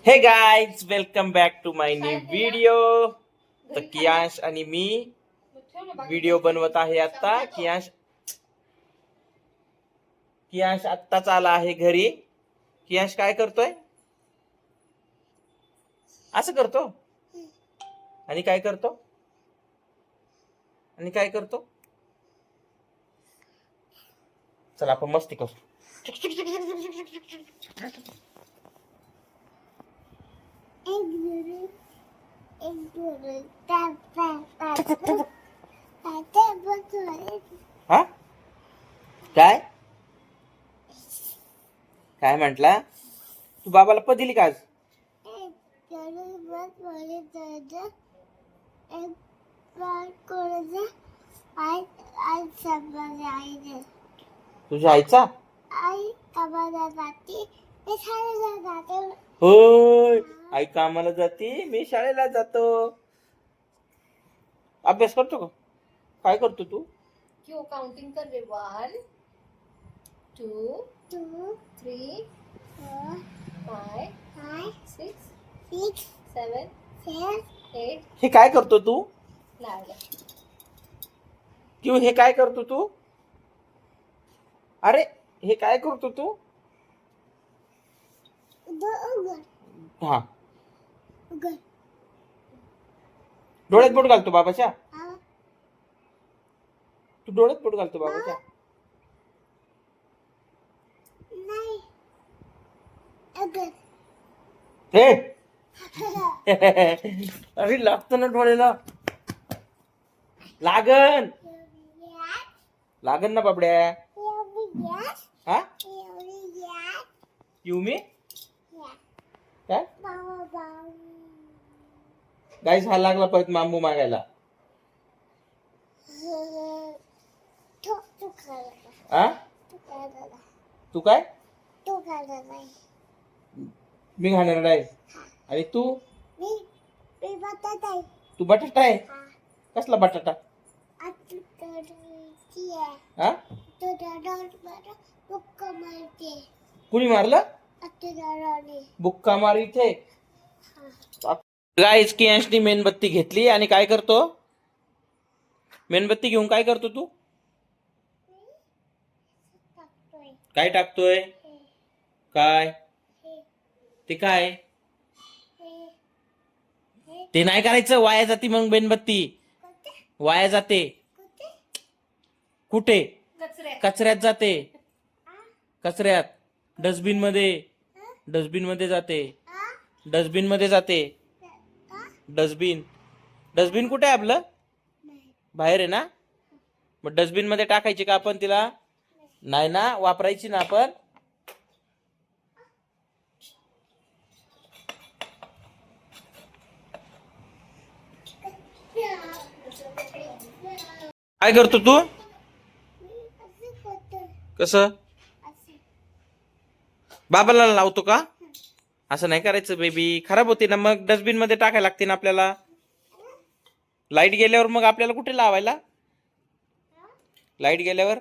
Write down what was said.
हे guys, welcome back to my new video. तर कियांश आणि मी व्हिडिओ बनवत आहे आता. कियांश आत्ताच आला आहे घरी. कियांश काय करतोय? असं करतो आणि काय करतो चला आपण मस्ती करू. हा काय काय म्हंटला तू? बाबाला दिली का आज? तुझ्या आईचा होय, आई कामाला जाते, मी शाळेला जातो. अभ्यास करतो का? काय करतो तू? क्यों काउंटिंग कर रहे? 1 2 3 4 5 6 7 8. हे काय करतो तू? लावलं. क्यों हे काय करतो तू? अरे हे काय करतो तू? हा, डोळ्यात बोट घालतो बाबाच्या. तू डोळ्यात बोट घालतो बाबाच्या. हे अरे लागतो ना डोळ्याला. लागन ना बाबड्या. हा यू मी काय गाईस, हा लागला परत मांबू मागायला. आ तू काय? मी घालणार आहे. आणि तू? तू बटाटा आहे. कसला बटाटा? हा, कुणी मारलं? बुक्का मार इथे. गाईस, कियांशनी मेणबत्ती घेतली आणि काय करतो? मेणबत्ती घेऊन काय करतो तू? काय टाकतोय? काय ते? काय ते नाही करायचं, वाया जाते मग मेणबत्ती. वाया जाते. कुठे? कचऱ्यात जाते. कचऱ्यात, डस्टबिन मध्ये जाते. डस्टबिन कुठे आहे आपलं? बाहेर आहे ना. मग डस्टबिन मध्ये टाकायची का आपण तिला? नाही ना, वापरायची ना आपण. काय करतो तू? कसं? बाबाला लावतो का? असं नाही करायचं बेबी, खराब होते ना. मग डस्टबिन मध्ये टाकायला लागते ना आपल्याला. लाईट गेल्यावर मग आपल्याला कुठे लावायला? लाईट गेल्यावर